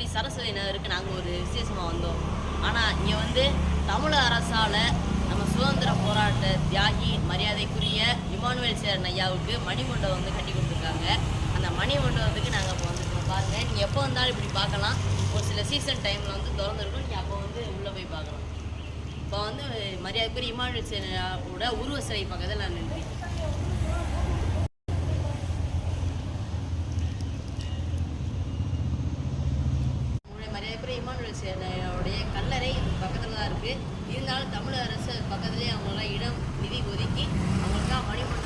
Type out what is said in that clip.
சொல்லி சரஸ்வதி நகருக்கு நாங்கள் ஒரு விசேஷமாக வந்தோம். ஆனால் இங்கே வந்து தமிழக அரசால் நம்ம சுதந்திர போராட்ட தியாகி மரியாதைக்குரிய இமானுவேல் சேரன் ஐயாவுக்கு மணிமண்டபம் வந்து கட்டி கொடுத்துருக்காங்க. அந்த மணிமண்டபத்துக்கு நாங்கள் இப்போ வந்துருக்கோம். பாருங்கள், நீங்கள் எப்போ வந்தாலும் இப்படி பார்க்கலாம். ஒரு சில சீசன் டைமில் வந்து திறந்துருக்கும். நீங்கள் அப்போ வந்து உள்ளே போய் பார்க்கலாம். இப்போ வந்து மரியாதைக்குரிய இமானுவேல் சேரனோட உருவ சிலை பக்கத்தில் நான் நின்றேன். மரியாதைக்குரிய இமானுவேல் சேரனுடைய கல்லறை பக்கத்தில் தான் இருக்குது. இருந்தாலும் தமிழக அரசு பக்கத்துலேயே அவங்களாம் இடம் நிதி ஒதுக்கி அவங்களுக்காக மணிமண்டபம்